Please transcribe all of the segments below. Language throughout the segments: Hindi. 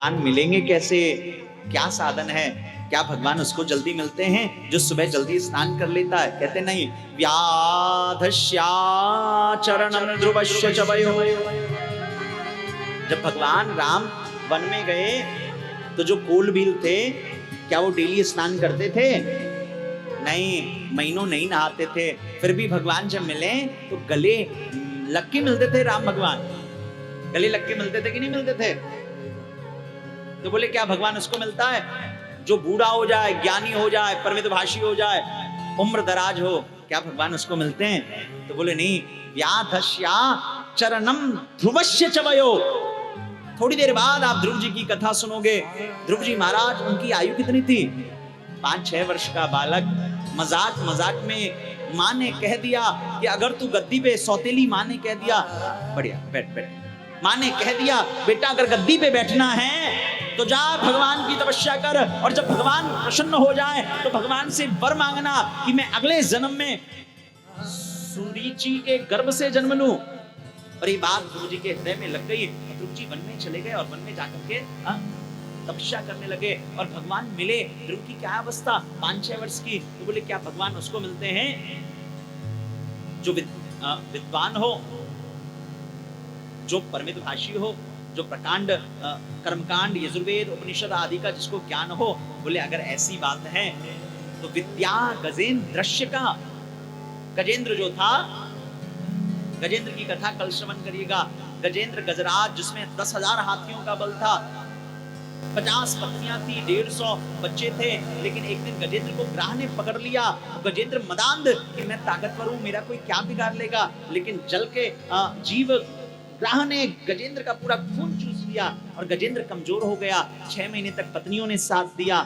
भगवान मिलेंगे कैसे? क्या साधन है? क्या भगवान उसको जल्दी मिलते हैं जो सुबह जल्दी स्नान कर लेता है? कहते नहीं, व्याधस्या चरणम ध्रुवस्य च वयो। जब भगवान राम वन में गए तो जो कोलबील थे, क्या वो डेली स्नान करते थे? नहीं, महीनों नहीं नहाते थे। फिर भी भगवान जब मिले तो गले लग के मिलते थे। राम भगवान गले लग के मिलते थे कि नहीं मिलते थे? तो बोले क्या भगवान उसको मिलता है जो बूढ़ा हो जाए, ज्ञानी हो जाए, परमितभाषी हो जाए, उम्र दराज हो? क्या भगवान उसको मिलते हैं? तो बोले नहीं, व्याधस्या चरणम ध्रुवस्य च वयो। थोड़ी देर बाद आप ध्रुव जी की कथा सुनोगे। ध्रुव जी महाराज, उनकी आयु कितनी थी? 5-6 वर्ष का बालक। मजाक मजाक में माँ ने कह दिया कि अगर तू गद्दी पे, सौतेली माँ ने कह दिया, बढ़िया बैठ बैठ, माँ ने कह दिया बेटा अगर गद्दी पे बैठना है तो जा भगवान की तपस्या कर, और जब भगवान प्रसन्न हो जाए तो भगवान से वर मांगना कि मैं अगले जन्म में सुरीची के गर्भ से जन्म लूं। और ये बात ध्रुव जी के हृदय में लग गई। ध्रुव जी वन में चले गए और वन में जाकर के तपस्या करने लगे और भगवान मिले। ध्रुव की क्या अवस्था? 5-6 वर्ष की। तो बोले क्या भगवान उसको मिलते हैं जो विद्वान हो, जो परमितभाषी हो, जो प्रकांड कर्मकांड यजुर्वेद उपनिषद आदि का जिसको ज्ञान हो? बोले अगर ऐसी बात है तो विद्या गजेंद्रस्य का, गजेंद्र जो था, गजेंद्र की कथा कल श्रवण करिएगा। गजेंद्र गजराज जिसमें 10,000 हाथियों का बल था, 50 पत्नियां थी, 150 बच्चे थे। लेकिन एक दिन गजेंद्र को ग्राह ने पकड़ लिया। गजेंद्र मदांध कि मैं ताकतवर हूं, मेरा कोई क्या बिगाड़ लेगा। लेकिन जल के जीव ग्राह ने गजेंद्र का पूरा खून चूस लिया और गजेंद्र कमजोर हो गया। 6 महीने तक पत्नियों ने साथ दिया,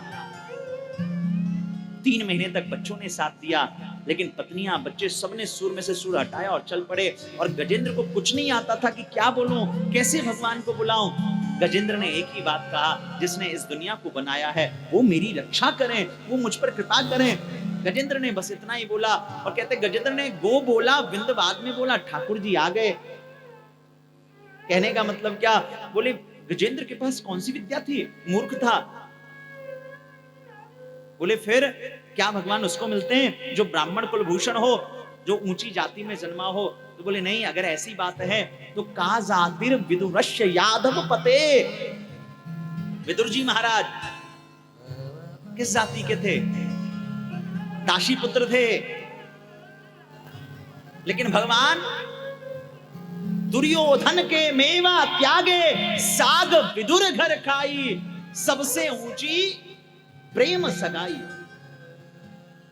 3 महीने तक बच्चों ने साथ दिया। लेकिन पत्नियां बच्चे सबने सूर में से सूर हटाया और चल पड़े। और गजेंद्र को कुछ नहीं आता था कि क्या बोलूं, कैसे भगवान को बुलाऊं। गजेंद्र ने एक ही बात कहा, जिसने इस दुनिया को बनाया है वो मेरी रक्षा करें, वो मुझ पर कृपा करें। गजेंद्र ने बस इतना ही बोला। और कहते गजेंद्र ने गो बोला, बिंद बाद में बोला, ठाकुर जी आ गए। कहने का मतलब क्या? बोले गजेंद्र के पास कौन सी विद्या थी, मूर्ख था। बोले फिर क्या भगवान उसको मिलते हैं जो ब्राह्मण कुलभूषण हो, जो ऊंची जाति में जन्मा हो? तो बोले नहीं, अगर ऐसी बात है तो का जातिर विदुरस्य यादव पते। विदुर जी महाराज किस जाति के थे? दासी पुत्र थे। लेकिन भगवान दुर्योधन के मेवा त्यागे, साग विदुर घर खाई, सबसे ऊंची प्रेम सगाई।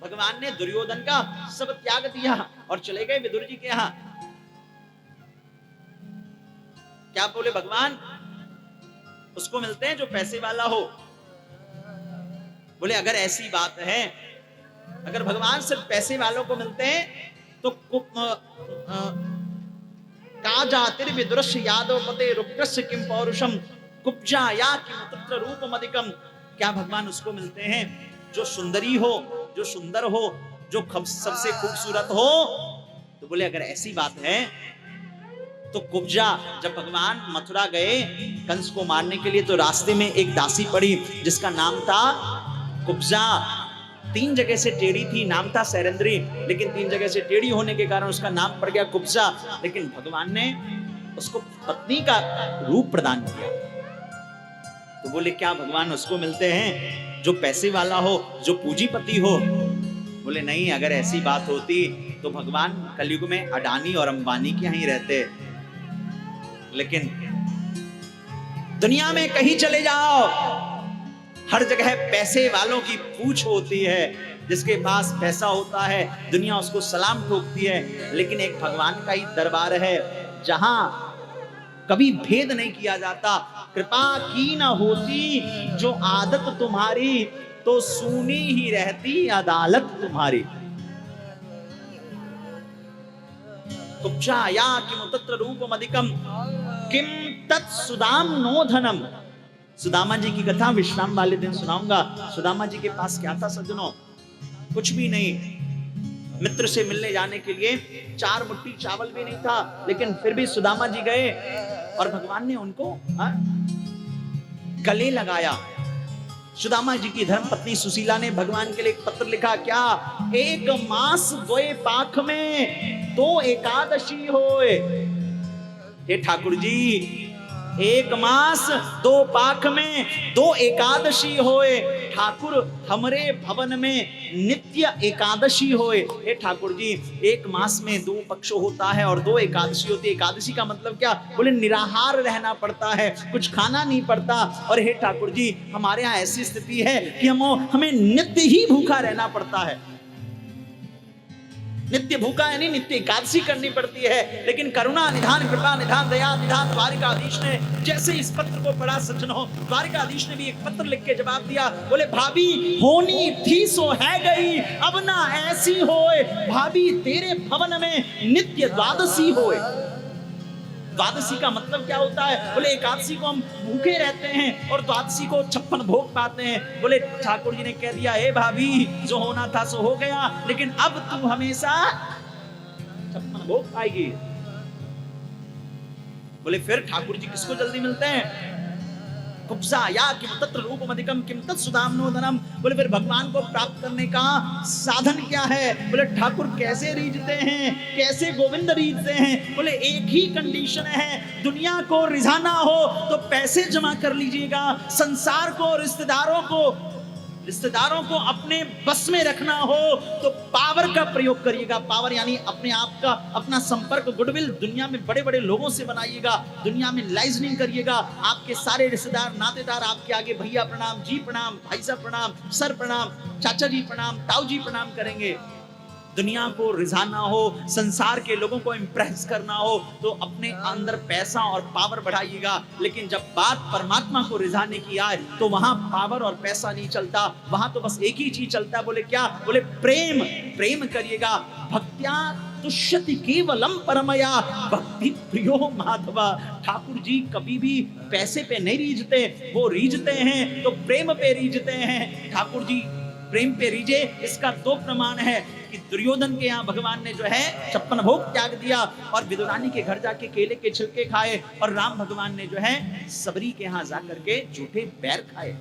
भगवान ने दुर्योधन का सब त्याग दिया और चले गए विदुर जी के यहां। क्या बोले भगवान? उसको मिलते हैं जो पैसे वाला हो। बोले अगर ऐसी बात है, अगर भगवान सिर्फ पैसे वालों को मिलते हैं तो का जातिर विदुरस्य यादव पते रुक्रस्य किम पौरुषम कुब्जा या किम तत्र रूपमधिकम। क्या भगवान उसको मिलते हैं जो सुंदरी हो, जो सुंदर हो, जो सबसे खूबसूरत हो? तो बोले अगर ऐसी बात है तो कुब्जा, जब भगवान मथुरा गए कंस को मारने के लिए तो रास्ते में एक दासी पड़ी जिसका नाम था कुब्जा। 3 जगह से टेढ़ी थी, नाम था सैरंद्री, लेकिन 3 जगह से टेढ़ी होने के कारण उसका नाम पड़ गया कुब्जा। लेकिन भगवान ने उसको पत्नी का रूप प्रदान किया। तो बोले क्या भगवान उसको मिलते हैं जो पैसे वाला हो, जो पूंजीपति हो? बोले नहीं, अगर ऐसी बात होती तो भगवान कलयुग में अडानी और अंबानी के यहीं रहते। लेकिन दुनिया में कहीं चले जाओ, हर जगह पैसे वालों की पूछ होती है। जिसके पास पैसा होता है दुनिया उसको सलाम ठोकती है। लेकिन एक भगवान का ही दरबार है जहां कभी भेद नहीं किया जाता। कृपा की न होती जो आदत तुम्हारी, तो सुनी ही रहती अदालत तुम्हारी। कुब्जा या किम तत्र रूपमधिकम किम तत् सुदाम नो धनम। सुदामा जी की कथा विश्राम वाले दिन सुनाऊंगा। सुदामा जी के पास क्या था सज्जनों? कुछ भी नहीं। मित्र से मिलने जाने के लिए 4 मुट्ठी चावल भी नहीं था, लेकिन फिर भी सुदामा जी गए और भगवान ने उनको गले लगाया। सुदामा जी की धर्मपत्नी सुशीला ने भगवान के लिए एक पत्र लिखा, क्या? एक मास द्वय पाख में दो एकादशी होए। हे ठाकुर जी, एक मास दो पाख में दो एकादशी होए। ठाकुर हमरे भवन में नित्य एकादशी होए। हे ठाकुर जी, एक मास में दो पक्ष होता है और दो एकादशी होती है। एकादशी का मतलब क्या? बोले निराहार रहना पड़ता है, कुछ खाना नहीं पड़ता। और हे ठाकुर जी, हमारे यहाँ ऐसी स्थिति है कि हमें नित्य ही भूखा रहना पड़ता है। नित्य भूखा यानी नित्य एकादशी करनी पड़ती है। लेकिन करुणा निधान, कृपा निधान, दया निधान द्वारिकाधीश ने जैसे इस पत्र को पढ़ा सज्जनों, द्वारिकाधीश ने भी एक पत्र लिख के जवाब दिया। बोले भाभी होनी थी सो है गई, अब ना ऐसी होए। भाभी तेरे भवन में नित्य द्वादशी होए। द्वादशी का मतलब क्या होता है? बोले एकादशी को हम भूखे रहते हैं और द्वादशी को 56 भोग पाते हैं। बोले ठाकुर जी ने कह दिया, हे भाभी जो होना था सो हो गया, लेकिन अब तू हमेशा 56 भोग पाएगी। बोले फिर ठाकुर जी किसको जल्दी मिलते हैं? कुब्जा या किम तत्र रूपमधिकम किम तत् सुदाम्नोदनम। बोले फिर भगवान को प्राप्त करने का साधन क्या है? बोले ठाकुर कैसे रीझते हैं, कैसे गोविंद रीझते हैं? बोले एक ही कंडीशन है, दुनिया को रिझाना हो तो पैसे जमा कर लीजिएगा, संसार को, रिश्तेदारों को अपने बस में रखना हो तो पावर का प्रयोग करिएगा। पावर यानी अपने आप का, अपना संपर्क, गुडविल दुनिया में बड़े बड़े लोगों से बनाइएगा, दुनिया में लाइजनिंग करिएगा। आपके सारे रिश्तेदार, नातेदार आपके आगे भैया प्रणाम, जी प्रणाम, भाई साहब प्रणाम, सर प्रणाम, चाचा जी प्रणाम, ताऊ जी प्रणाम करेंगे। दुनिया को रिझाना हो, संसार के लोगों को इंप्रेस करना हो तो अपने अंदर पैसा और पावर बढ़ाइएगा। लेकिन जब बात परमात्मा को रिझाने की आए तो वहां पावर और पैसा नहीं चलता, वहां तो बस एक ही चीज चलता है। बोले क्या? बोले प्रेम। प्रेम करिएगा। भक्त्या तुष्यति केवलम परमया भक्ति प्रियो माधवा। ठाकुर जी कभी भी पैसे पे नहीं रीझते, वो रीझते हैं तो प्रेम पे रीझते हैं। ठाकुर जी प्रेम पे रीझे, इसका दो प्रमाण है कि दुर्योधन के यहाँ भगवान ने जो है 56 भोग त्याग दिया और विदुरानी के घर जाके केले के छिलके खाए, और राम भगवान ने जो है सबरी के यहाँ जाकर के झूठे बैर खाए।